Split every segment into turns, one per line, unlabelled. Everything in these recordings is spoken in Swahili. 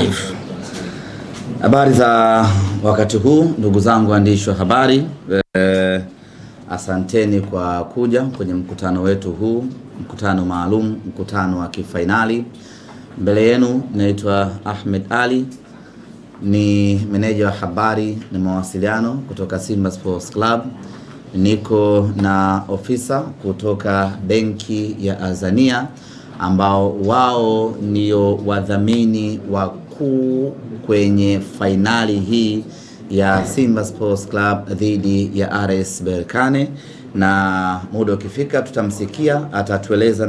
Live. Habari za wakati huu ndugu zangu waandishi wa habari, asanteni kwa kuja kwenye mkutano wetu huu, mkutano maalum, mkutano wa kifainali. Mbele yenu naitwa Ahmed Ali, ni meneja wa habari na mawasiliano kutoka Simba Sports Club. Niko na ofisa kutoka benki ya Azania ambao wao ndio wadhamini wakuu kwenye fainali hii ya Simba Sports Club dhidi ya RS Berkane, na muda ukifika tutamsikia atatueleza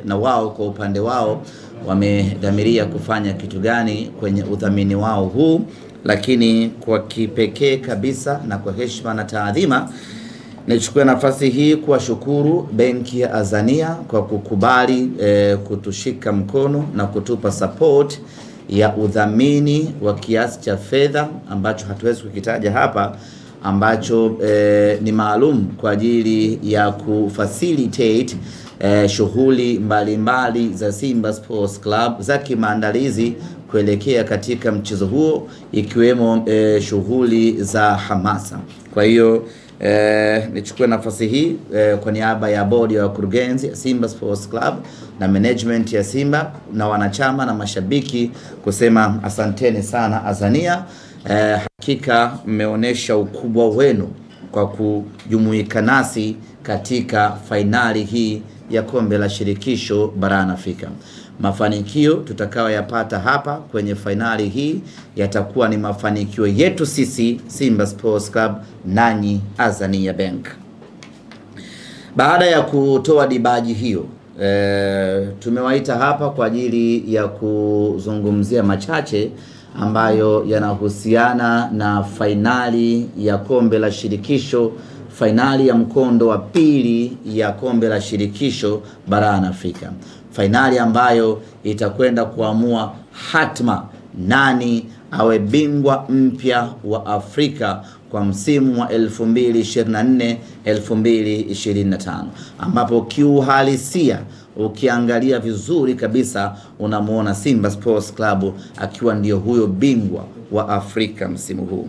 na wao kwa upande wao wamedhamiria kufanya kitu gani kwenye udhamini wao huu. Lakini kwa kipekee kabisa na kwa heshima na taadhima, nichukue nafasi hii kuwashukuru benki ya Azania kwa kukubali kutushika mkono na kutupa support ya udhamini wa kiasi cha fedha ambacho hatuwezi kukitaja hapa, ambacho ni maalum kwa ajili ya kufacilitate shughuli mbalimbali za Simba Sports Club za kimaandalizi kuelekea katika mchezo huo, ikiwemo shughuli za hamasa. Kwa hiyo nichukue nafasi hii kwa niaba ya bodi ya wakurugenzi ya Simba Sports Club na management ya Simba na wanachama na mashabiki kusema asanteni sana Azania. Hakika mmeonesha ukubwa wenu kwa kujumuika nasi katika fainali hii ya kombe la shirikisho barani Afrika. Mafanikio tutakayoyapata hapa kwenye fainali hii yatakuwa ni mafanikio yetu sisi Simba Sports Club nanyi Azania Bank. Baada ya kutoa dibaji hiyo, tumewaita hapa kwa ajili ya kuzungumzia machache ambayo yanahusiana na fainali ya kombe la shirikisho, fainali ya mkondo wa pili ya kombe la shirikisho barani Afrika. Fainali ambayo itakwenda kuamua hatma nani awe bingwa mpya wa Afrika kwa msimu wa 2024-2025, ambapo kiuhalisia ukiangalia vizuri kabisa unamuona Simba Sports Club akiwa ndio huyo bingwa wa Afrika msimu huu.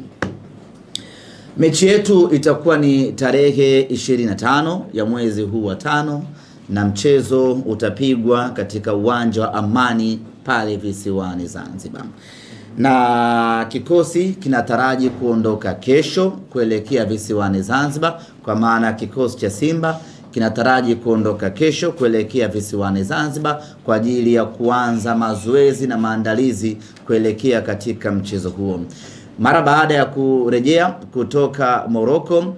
Mechi yetu itakuwa ni tarehe 25 ya mwezi huu wa 5 na mchezo utapigwa katika uwanja wa Amani pale visiwani Zanzibar. Na kikosi kinataraji kuondoka kesho kuelekea visiwani Zanzibar, kwa maana kikosi cha Simba kinataraji kuondoka kesho kuelekea visiwani Zanzibar kwa ajili ya kuanza mazoezi na maandalizi kuelekea katika mchezo huo. Mara baada ya kurejea kutoka Morocco,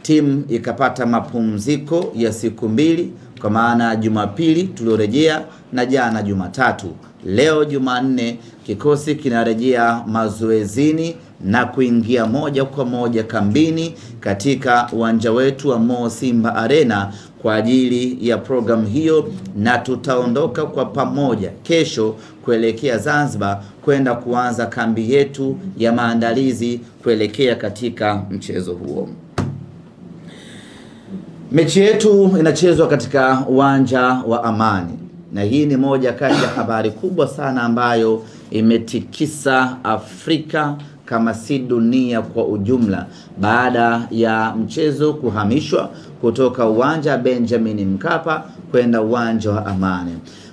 timu ikapata mapumziko ya siku 2, kwa maana Jumapili tuliorejea na jana Jumatatu. Leo Jumanne kikosi kinarejea mazoezini na kuingia moja kwa moja kambini katika uwanja wetu wa Mo Simba Arena kwa ajili ya program hiyo, na tutaondoka kwa pamoja kesho kuelekea Zanzibar kwenda kuanza kambi yetu ya maandalizi kuelekea katika mchezo huo. Mechi yetu inachezwa katika uwanja wa Amani, na hii ni moja kati ya habari kubwa sana ambayo imetikisa Afrika kama si dunia kwa ujumla, baada ya mchezo kuhamishwa kutoka uwanja Benjamin Mkapa kwenda uwanja wa Amani.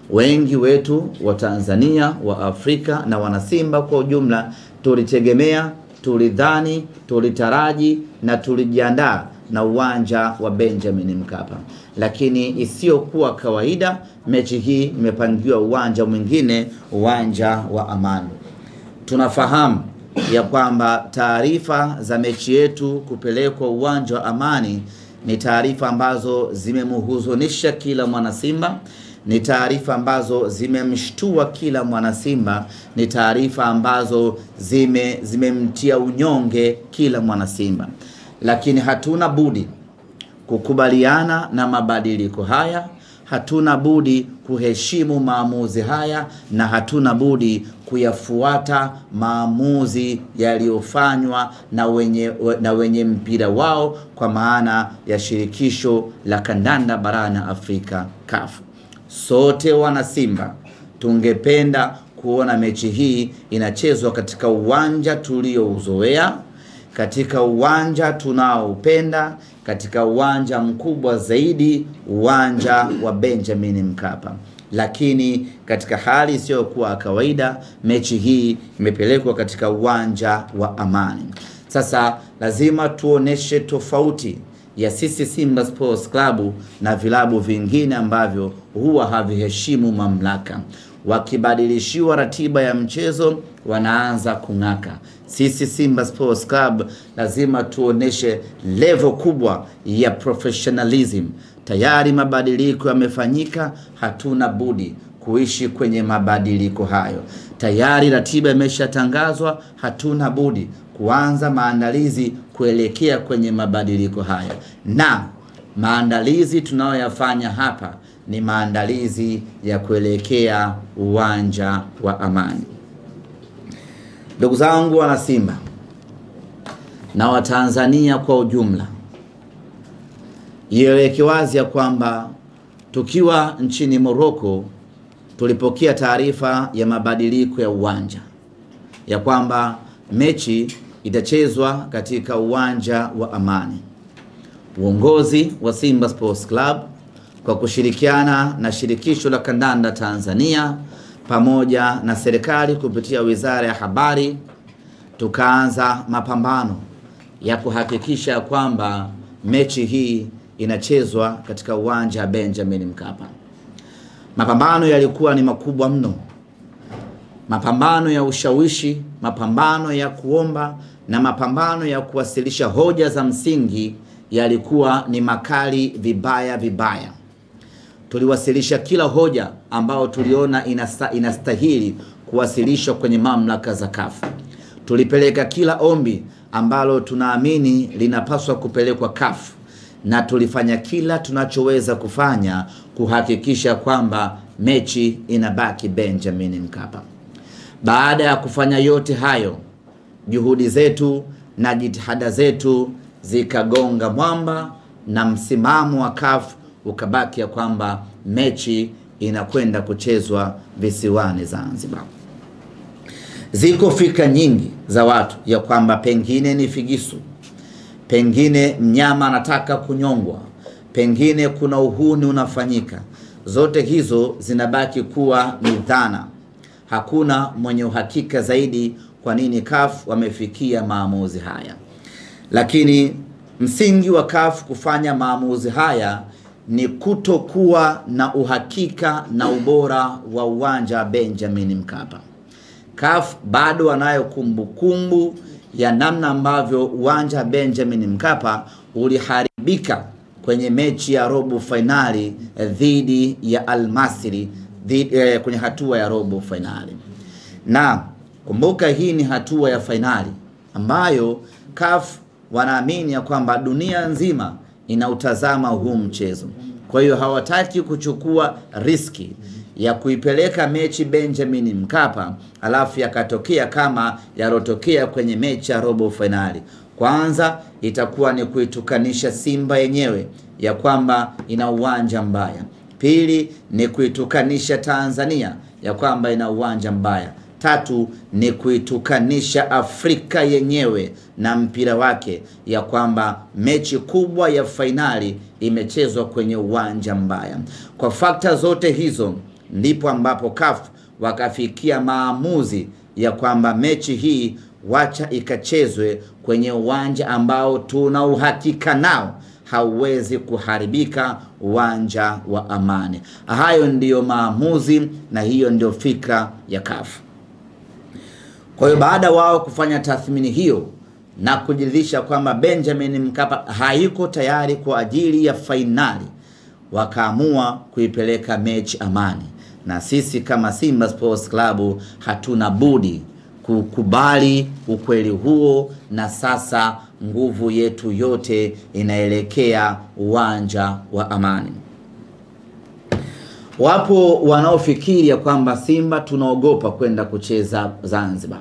Wengi wetu wa Tanzania, wa Afrika na wanasimba kwa ujumla tulitegemea, tulidhani, tulitaraji na tulijiandaa na uwanja wa Benjamin Mkapa, lakini isiyokuwa kawaida, mechi hii imepangiwa uwanja mwingine, uwanja wa Amani. Tunafahamu ya kwamba taarifa za mechi yetu kupelekwa uwanja wa Amani ni taarifa ambazo zimemhuzunisha kila mwana Simba, ni taarifa ambazo zimemshtua kila mwana Simba, ni taarifa ambazo zimemtia unyonge kila mwana Simba. Lakini hatuna budi kukubaliana na mabadiliko haya, hatuna budi kuheshimu maamuzi haya, na hatuna budi kuyafuata maamuzi yaliyofanywa na wenye mpira wao, kwa maana ya shirikisho la kandanda barani Afrika CAF. Sote wana Simba tungependa kuona mechi hii inachezwa katika uwanja tuliouzoea, katika uwanja tunaoupenda, katika uwanja mkubwa zaidi, uwanja wa Benjamin Mkapa. Lakini katika hali isiyokuwa kawaida, mechi hii imepelekwa katika uwanja wa Amani. Sasa lazima tuoneshe tofauti ya sisi Simba Sports Club na vilabu vingine ambavyo huwa haviheshimu mamlaka. Wakibadilishiwa ratiba ya mchezo wanaanza kung'aka. Sisi Simba Sports Club lazima tuoneshe level kubwa ya professionalism. Tayari mabadiliko yamefanyika, hatuna budi kuishi kwenye mabadiliko hayo. Tayari ratiba imeshatangazwa, hatuna budi kuanza maandalizi kuelekea kwenye mabadiliko hayo. Na maandalizi tunayoyafanya hapa ni maandalizi ya kuelekea uwanja wa Amani. Ndugu zangu wana Simba na Watanzania kwa ujumla, ieleweke wazi ya kwamba tukiwa nchini Morocco tulipokea taarifa ya mabadiliko ya uwanja, ya kwamba mechi itachezwa katika uwanja wa Amani. Uongozi wa Simba Sports Club kwa kushirikiana na shirikisho la kandanda Tanzania pamoja na serikali kupitia Wizara ya Habari, tukaanza mapambano ya kuhakikisha kwamba mechi hii inachezwa katika uwanja wa Benjamin Mkapa. Mapambano yalikuwa ni makubwa mno. Mapambano ya ushawishi, mapambano ya kuomba na mapambano ya kuwasilisha hoja za msingi yalikuwa ni makali vibaya. Tuliwasilisha kila hoja ambao tuliona inastahili kuwasilishwa kwenye mamlaka za CAF. Tulipeleka kila ombi ambalo tunaamini linapaswa kupelekwa CAF, na tulifanya kila tunachoweza kufanya kuhakikisha kwamba mechi inabaki Benjamin Mkapa. Baada ya kufanya yote hayo, juhudi zetu na jitihada zetu zikagonga mwamba na msimamo wa CAF ukabaki ya kwamba mechi inakwenda kuchezwa visiwani Zanzibar. Ziko fikra nyingi za watu ya kwamba pengine ni figisu, pengine mnyama anataka kunyongwa, pengine kuna uhuni unafanyika. Zote hizo zinabaki kuwa ni dhana. Hakuna mwenye uhakika zaidi kwa nini CAF wamefikia maamuzi haya. Lakini msingi wa CAF kufanya maamuzi haya ni kutokuwa na uhakika na ubora wa uwanja Benjamin Mkapa. CAF bado wanayo kumbukumbu ya namna ambavyo uwanja Benjamin Mkapa uliharibika kwenye mechi ya robo finali dhidi ya Al Masry kwenye hatua ya robo finali. Na kumbuka hii ni hatua ya finali ambayo CAF wanaamini ya kwamba dunia nzima inautazama huu mchezo. Kwa hiyo hawataki kuchukua riski ya kuipeleka mechi Benjamin Mkapa alafu yakatokea kama yarotokea kwenye mechi ya robo finali. Kwanza itakuwa ni kuitukanisha Simba yenyewe ya kwamba ina uwanja mbaya. Pili ni kuitukanisha Tanzania ya kwamba ina uwanja mbaya. Tatu ni kuitukanisha Afrika yenyewe na mpira wake ya kwamba mechi kubwa ya finali imechezwa kwenye uwanja mbaya. Kwa fakta zote hizo ndipo ambapo CAF wakafikia maamuzi ya kwamba mechi hii wacha ikachezwe kwenye uwanja ambao tuna uhakika nao hauwezi kuharibika, uwanja wa Amani. Hayo ndiyo maamuzi na hiyo ndio fikra ya CAF. Kwa hiyo baada wao kufanya tathmini hiyo na kujiridhisha kwamba Benjamin Mkapa haiko tayari kwa ajili ya fainali, wakaamua kuipeleka mechi Amani. Na sisi kama Simba Sports Club hatuna budi kukubali ukweli huo, na sasa nguvu yetu yote inaelekea uwanja wa Amani. Wapo wanaofikiri ya kwamba Simba tunaogopa kwenda kucheza Zanzibar,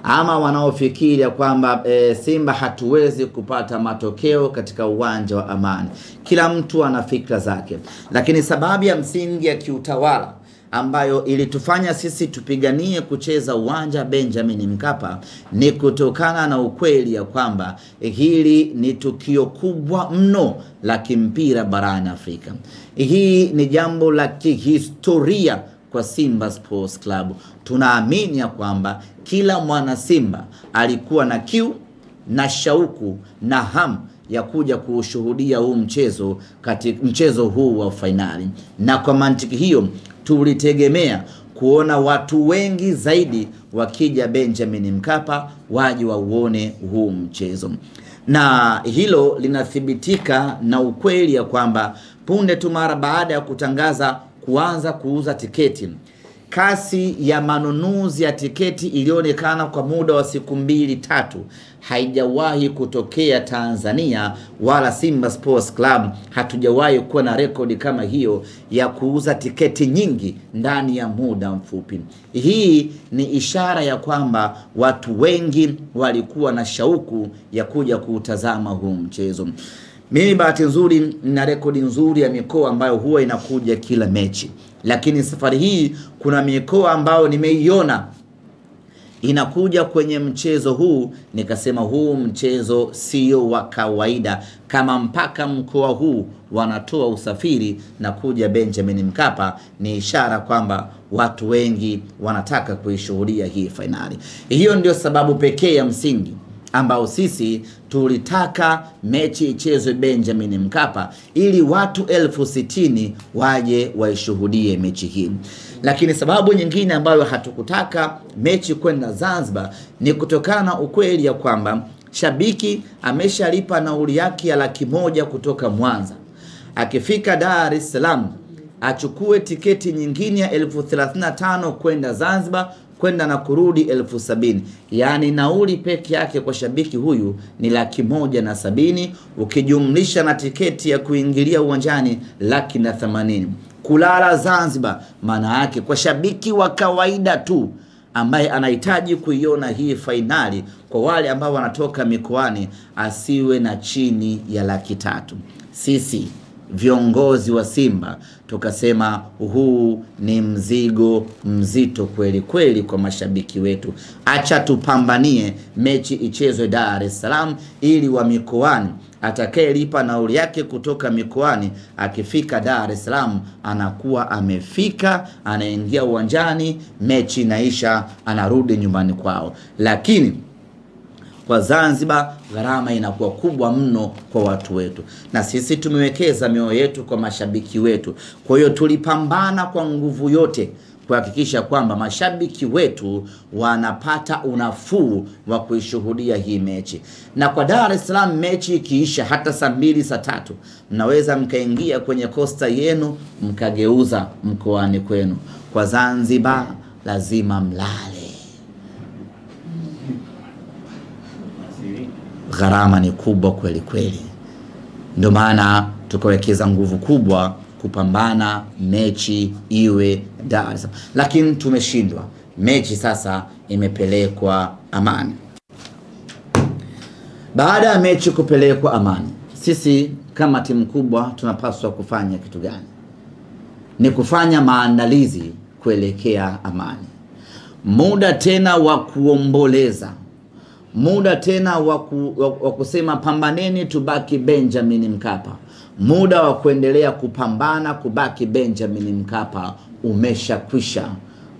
ama wanaofikiri ya kwamba Simba hatuwezi kupata matokeo katika uwanja wa Amani. Kila mtu ana fikra zake, lakini sababu ya msingi ya kiutawala ambayo ilitufanya sisi tupiganie kucheza uwanja Benjamin Mkapa ni kutokana na ukweli ya kwamba hili ni tukio kubwa mno la kimpira barani Afrika. Hii ni jambo la kihistoria kwa Simba Sports Club. Tunaamini ya kwamba kila mwana Simba alikuwa na kiu na shauku na hamu ya kuja kushuhudia huu mchezo katika mchezo huu wa fainali, na kwa mantiki hiyo tulitegemea kuona watu wengi zaidi wakija Benjamin Mkapa waje wauone huu mchezo, na hilo linathibitika na ukweli ya kwamba punde tu mara baada ya kutangaza kuanza kuuza tiketi, kasi ya manunuzi ya tiketi ilionekana kwa muda wa siku 2-3. Haijawahi kutokea Tanzania, wala Simba Sports Club hatujawahi kuwa na rekodi kama hiyo ya kuuza tiketi nyingi ndani ya muda mfupi. Hii ni ishara ya kwamba watu wengi walikuwa na shauku ya kuja kuutazama huu mchezo. Mimi bahati nzuri nina rekodi nzuri ya mikoa ambayo huwa inakuja kila mechi, lakini safari hii kuna mikoa ambayo nimeiona inakuja kwenye mchezo huu, nikasema huu mchezo sio wa kawaida. Kama mpaka mkoa huu wanatoa usafiri na kuja Benjamin Mkapa, ni ishara kwamba watu wengi wanataka kuishuhudia hii fainali. Hiyo ndio sababu pekee ya msingi ambao sisi tulitaka mechi ichezwe Benjamin Mkapa ili watu 60,000 waje waishuhudie mechi hii. Lakini sababu nyingine ambayo hatukutaka mechi kwenda Zanzibar ni kutokana na ukweli ya kwamba shabiki ameshalipa nauli yake ya $100,000 kutoka Mwanza. Akifika Dar es Salaam achukue tiketi nyingine ya 35,000 kwenda Zanzibar, kwenda na kurudi 70,000. Yani nauli peke yake kwa shabiki huyu ni $170,000, ukijumlisha na tiketi ya kuingilia uwanjani $180,000. Kulala Zanzibar maana yake kwa shabiki wa kawaida tu ambaye anahitaji kuiona hii fainali, kwa wale ambao wanatoka mikoani, asiwe na chini ya $300,000. Sisi viongozi wa Simba tukasema huu ni mzigo mzito kweli kweli kwa mashabiki wetu. Acha tupambanie mechi ichezwe Dar es Salaam, ili wa mikoani atakayelipa nauli yake kutoka mikoani akifika Dar es Salaam anakuwa amefika, anaingia uwanjani, mechi inaisha, anarudi nyumbani kwao. Lakini kwa Zanzibar gharama inakuwa kubwa mno kwa watu wetu, na sisi tumewekeza mioyo yetu kwa mashabiki wetu. Kwa hiyo tulipambana kwa nguvu yote kuhakikisha kwamba mashabiki wetu wanapata unafuu wa kuishuhudia hii mechi. Na kwa Dar es Salaam mechi ikiisha hata saa 2 saa 3, mnaweza mkaingia kwenye kosta yenu mkageuza mkoani kwenu. Kwa Zanzibar lazima mlale. Gharama ni kubwa kweli kweli. Ndio maana tukawekeza nguvu kubwa kupambana mechi iwe Dar es Salaam. Lakini tumeshindwa. Mechi sasa imepelekwa Amani. Baada ya mechi kupelekwa Amani, sisi kama timu kubwa tunapaswa kufanya kitu gani? Ni kufanya maandalizi kuelekea Amani. Muda tena wa kuomboleza, muda tena wa kusema pambaneni tubaki Benjamin Mkapa, muda wa kuendelea kupambana kubaki Benjamin Mkapa umeshakwisha.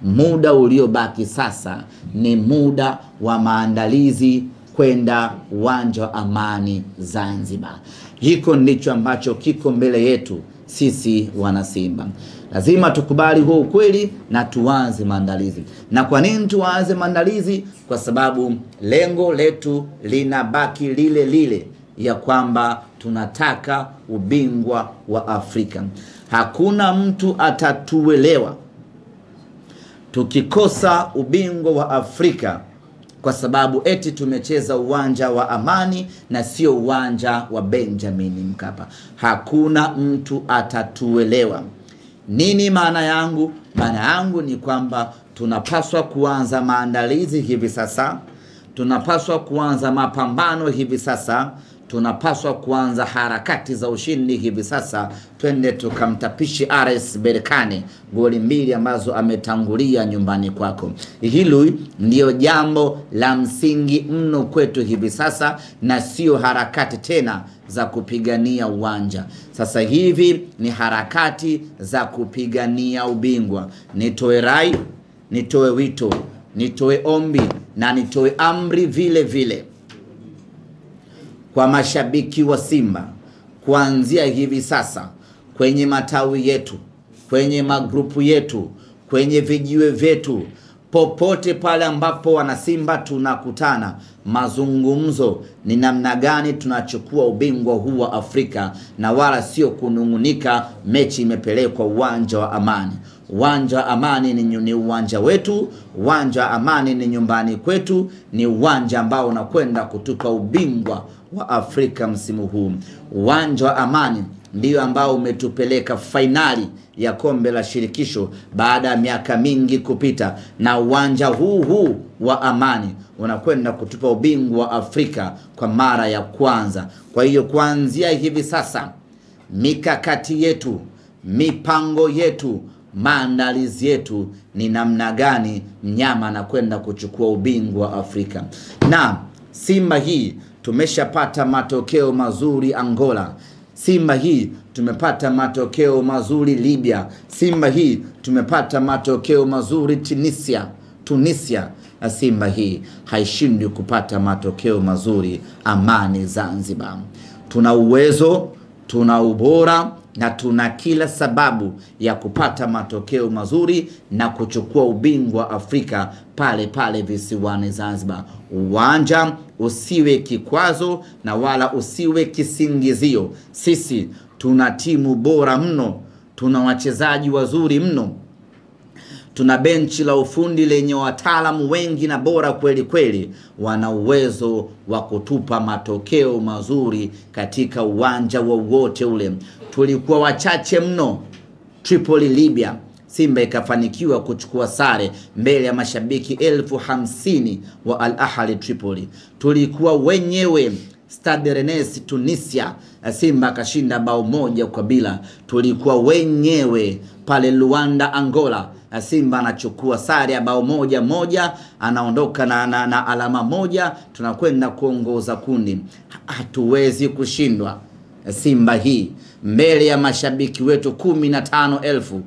Muda uliobaki sasa ni muda wa maandalizi kwenda uwanja wa Amani Zanzibar. Hiko ndicho ambacho kiko mbele yetu sisi wana Simba. Lazima tukubali huo ukweli na tuanze maandalizi. Na kwa nini tuanze maandalizi? Kwa sababu lengo letu linabaki lile lile, ya kwamba tunataka ubingwa wa Afrika. Hakuna mtu atatuelewa tukikosa ubingwa wa Afrika kwa sababu eti tumecheza uwanja wa Amani na sio uwanja wa Benjamin Mkapa. Hakuna mtu atatuelewa. Nini maana yangu? Maana yangu ni kwamba tunapaswa kuanza maandalizi hivi sasa. Tunapaswa kuanza mapambano hivi sasa. tunapaswa kuanza harakati za ushindi hivi sasa. Twende tukamtapishi RS Berkane goli 2 ambazo ametangulia nyumbani kwako. Hili ndio jambo la msingi mno kwetu hivi sasa, na sio harakati tena za kupigania uwanja. Sasa hivi ni harakati za kupigania ubingwa. Nitoe rai, nitoe wito, nitoe ombi na nitoe amri vile vile kwa mashabiki wa Simba, kuanzia hivi sasa kwenye matawi yetu, kwenye magrupu yetu, kwenye vijiwe vyetu, popote pale ambapo wana Simba tunakutana, mazungumzo ni namna gani tunachukua ubingwa huu wa Afrika, na wala sio kunungunika mechi imepelekwa uwanja wa Amani. Uwanja wa Amani ni uwanja wetu, uwanja wa Amani ni nyumbani kwetu, ni uwanja ambao unakwenda kutupa ubingwa wa Afrika msimu huu. Uwanja wa Amani ndio ambao umetupeleka fainali ya kombe la shirikisho baada ya miaka mingi kupita, na uwanja huu wa Amani unakwenda kutupa ubingwa wa Afrika kwa mara ya kwanza. Kwa hiyo kuanzia hivi sasa, mikakati yetu, mipango yetu, maandalizi yetu ni namna gani mnyama anakwenda kuchukua ubingwa wa Afrika. Na Simba hii tumeshapata matokeo mazuri Angola. Simba hii tumepata matokeo mazuri Libya. Simba hii tumepata matokeo mazuri Tunisia. Na Simba hii haishindwi kupata matokeo mazuri Amani Zanzibar. Tuna uwezo, tuna ubora na tuna kila sababu ya kupata matokeo mazuri na kuchukua ubingwa Afrika pale pale visiwani Zanzibar. Uwanja usiwe kikwazo na wala usiwe kisingizio. Sisi tuna timu bora mno, tuna wachezaji wazuri mno, tuna benchi la ufundi lenye wataalamu wengi na bora kweli kweli. Wana uwezo wa kutupa matokeo mazuri katika uwanja wowote ule. Tulikuwa wachache mno Tripoli Libya, Simba ikafanikiwa kuchukua sare mbele ya mashabiki 50,000 wa Al Ahly Tripoli. Tulikuwa wenyewe Stade Rennes Tunisia, Simba kashinda bao 1-0. Tulikuwa wenyewe pale Luanda Angola, Simba anachukua sare ya bao 1-1, anaondoka na alama 1, tunakwenda kuongoza kundi. Hatuwezi kushindwa Simba hii mbele ya mashabiki wetu 15,000.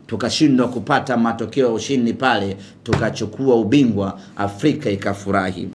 Tukashindwa kupata matokeo ya ushindi pale, tukachukua ubingwa, Afrika ikafurahi.